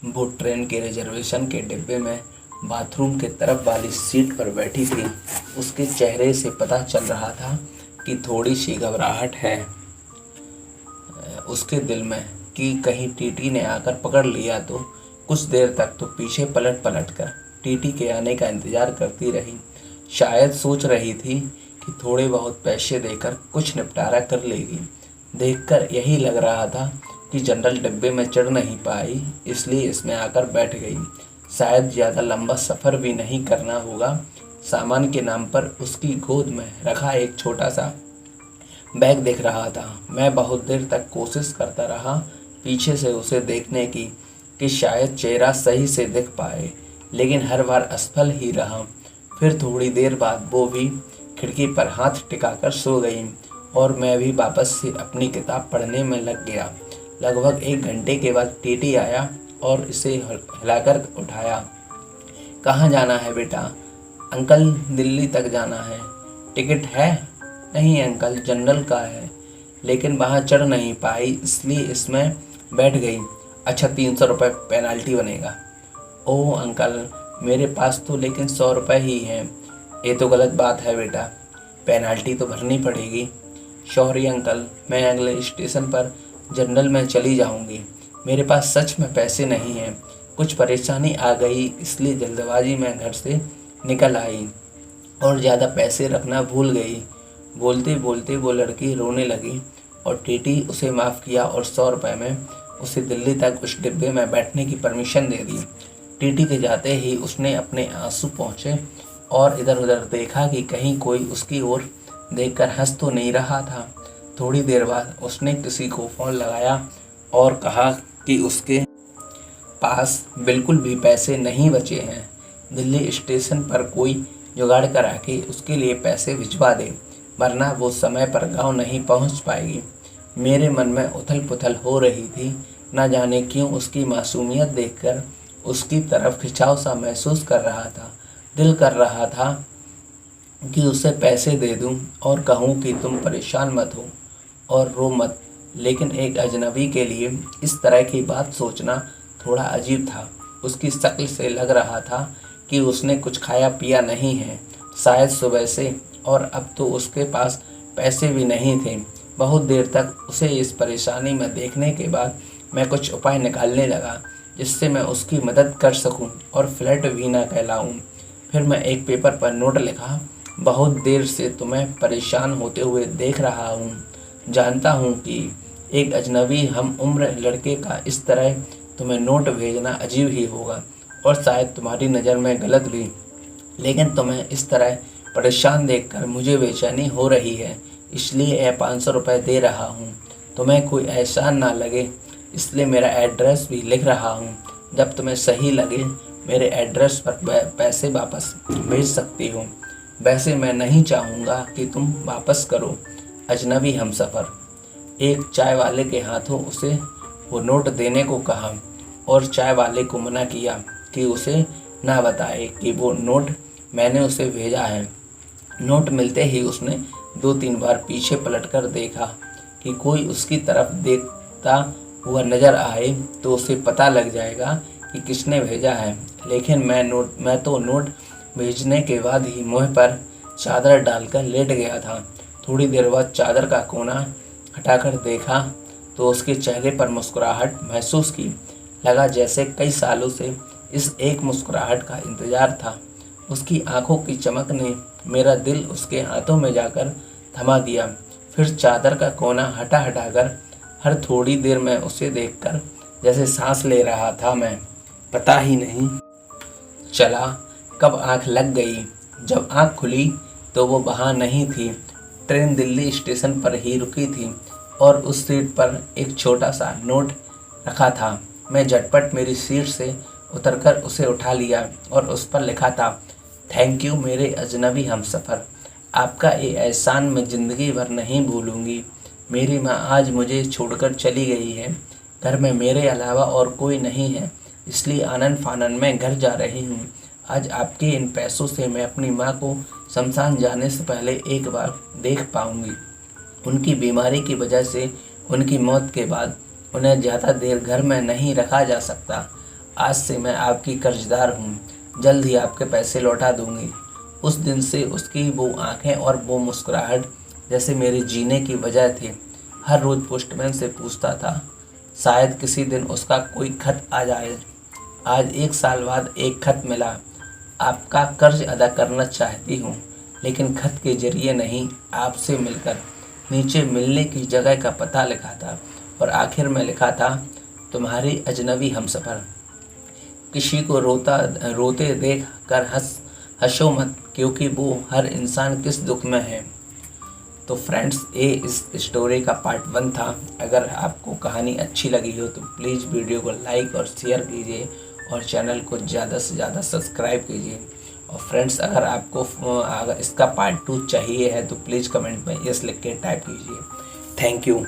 वो ट्रेन के रिजर्वेशन के डिब्बे में बाथरूम के तरफ वाली सीट पर बैठी थी। उसके चेहरे से पता चल रहा था कि थोड़ी सी घबराहट है उसके दिल में कि कहीं टीटी ने आकर पकड़ लिया तो। कुछ देर तक तो पीछे पलट पलट कर टीटी के आने का इंतजार करती रही। शायद सोच रही थी कि थोड़े बहुत पैसे देकर कुछ निपटारा कर लेगी। देखकर यही लग रहा था कि जनरल डिब्बे में चढ़ नहीं पाई, इसलिए इसमें आकर बैठ गई। शायद ज़्यादा लंबा सफ़र भी नहीं करना होगा। सामान के नाम पर उसकी गोद में रखा एक छोटा सा बैग दिख रहा था। मैं बहुत देर तक कोशिश करता रहा पीछे से उसे देखने की कि शायद चेहरा सही से दिख पाए, लेकिन हर बार असफल ही रहा। फिर थोड़ी देर बाद वो भी खिड़की पर हाथ टिकाकर सो गई और मैं भी वापस से अपनी किताब पढ़ने में लग गया। लगभग 1 घंटे के बाद टीटी आया और इसे हिलाकर उठाया। कहाँ जाना है बेटा? अंकल, दिल्ली तक जाना है। टिकट है? नहीं अंकल, जनरल का है, लेकिन वहाँ चढ़ नहीं पाई इसलिए इसमें बैठ गई। अच्छा, 300 रुपये पेनाल्टी बनेगा। ओह अंकल, मेरे पास तो लेकिन 100 रुपये ही हैं। ये तो गलत बात है बेटा, पेनाल्टी तो भरनी पड़ेगी। सॉरी अंकल, मैं अगले स्टेशन पर जनरल में चली जाऊंगी। मेरे पास सच में पैसे नहीं हैं, कुछ परेशानी आ गई इसलिए जल्दबाजी में घर से निकल आई और ज़्यादा पैसे रखना भूल गई। बोलते बोलते वो लड़की रोने लगी और टीटी उसे माफ़ किया और 100 रुपये में उसे दिल्ली तक उस डिब्बे में बैठने की परमिशन दे दी। टीटी के जाते ही उसने अपने आंसू पहुँचे और इधर उधर देखा कि कहीं कोई उसकी ओर देखकर हंस तो नहीं रहा था। थोड़ी देर बाद उसने किसी को फ़ोन लगाया और कहा कि उसके पास बिल्कुल भी पैसे नहीं बचे हैं। दिल्ली स्टेशन पर कोई जुगाड़ करा के उसके लिए पैसे भिजवा दे, वरना वो समय पर गांव नहीं पहुंच पाएगी। मेरे मन में उथल पुथल हो रही थी। न जाने क्यों उसकी मासूमियत देखकर उसकी तरफ खिंचाव सा महसूस कर रहा था। दिल कर रहा था कि उसे पैसे दे दूं और कहूं कि तुम परेशान मत हो और रो मत, लेकिन एक अजनबी के लिए इस तरह की बात सोचना थोड़ा अजीब था। उसकी शक्ल से लग रहा था कि उसने कुछ खाया पिया नहीं है, शायद सुबह से, और अब तो उसके पास पैसे भी नहीं थे। बहुत देर तक उसे इस परेशानी में देखने के बाद मैं कुछ उपाय निकालने लगा जिससे मैं उसकी मदद कर सकूं और फ्लैट भी ना कहलाऊं। फिर मैं एक पेपर पर नोट लिखा, बहुत देर से तुम्हें परेशान होते हुए देख रहा हूँ। जानता हूँ कि एक अजनबी हम उम्र लड़के का इस तरह तुम्हें नोट भेजना अजीब ही होगा और शायद तुम्हारी नज़र में गलत भी, लेकिन तुम्हें इस तरह परेशान देखकर मुझे बेचैनी हो रही है, इसलिए यह 500 रुपये दे रहा हूँ। तुम्हें कोई एहसान ना लगे इसलिए मेरा एड्रेस भी लिख रहा हूँ। जब तुम्हें सही लगे मेरे एड्रेस पर पैसे वापस भेज सकती हो। वैसे मैं नहीं चाहूँगा कि तुम वापस करो अजनबी हमसफ़र। एक चाय वाले के हाथों उसे वो नोट देने को कहा और चाय वाले को मना किया कि उसे ना बताए कि वो नोट मैंने उसे भेजा है। नोट मिलते ही उसने 2-3 बार पीछे पलटकर देखा कि कोई उसकी तरफ देखता हुआ नज़र आए तो उसे पता लग जाएगा कि किसने भेजा है। लेकिन मैं तो नोट भेजने के बाद ही मुँह पर चादर डालकर लेट गया था। थोड़ी देर बाद चादर का कोना हटाकर देखा तो उसके चेहरे पर मुस्कुराहट महसूस की। लगा जैसे कई सालों से इस एक मुस्कुराहट का इंतज़ार था। उसकी आंखों की चमक ने मेरा दिल उसके हाथों में जाकर थमा दिया। फिर चादर का कोना हटाकर हर थोड़ी देर में उसे देखकर जैसे सांस ले रहा था। मैं पता ही नहीं चला कब आंख लग गई। जब आंख खुली तो वो वहाँ नहीं थी। ट्रेन दिल्ली स्टेशन पर ही रुकी थी और उस सीट पर एक छोटा सा नोट रखा था। मैं झटपट मेरी सीट से उतरकर उसे उठा लिया और उस पर लिखा था, थैंक यू मेरे अजनबी हमसफ़र, आपका ये एहसान मैं ज़िंदगी भर नहीं भूलूंगी। मेरी माँ आज मुझे छोड़कर चली गई है। घर में मेरे अलावा और कोई नहीं है, इसलिए आनन फानन में घर जा रही हूँ। आज आपके इन पैसों से मैं अपनी माँ को शमशान जाने से पहले एक बार देख पाऊँगी। उनकी बीमारी की वजह से उनकी मौत के बाद उन्हें ज़्यादा देर घर में नहीं रखा जा सकता। आज से मैं आपकी कर्जदार हूँ, जल्द ही आपके पैसे लौटा दूंगी। उस दिन से उसकी वो आंखें और वो मुस्कुराहट जैसे मेरे जीने की वजह थे। हर रोज़ पोस्टमैन से पूछता था, शायद किसी दिन उसका कोई खत आ जाए। आज 1 साल बाद एक खत मिला। आपका कर्ज अदा करना चाहती हूँ, लेकिन खत के जरिए नहीं, आपसे मिलकर। नीचे मिलने की जगह का पता लिखा था और आखिर में लिखा था, तुम्हारी अजनबी हमसफ़र। किसी को रोते देख कर हंसो मत, क्योंकि वो हर इंसान किस दुख में है। तो फ्रेंड्स, ये इस स्टोरी का पार्ट 1 था। अगर आपको कहानी अच्छी लगी हो तो प्लीज़ वीडियो को लाइक और शेयर कीजिए और चैनल को ज़्यादा से ज़्यादा सब्सक्राइब कीजिए। और फ्रेंड्स, अगर आपको अगर इसका पार्ट 2 चाहिए है तो प्लीज़ कमेंट में यस लिख के टाइप कीजिए। Thank you.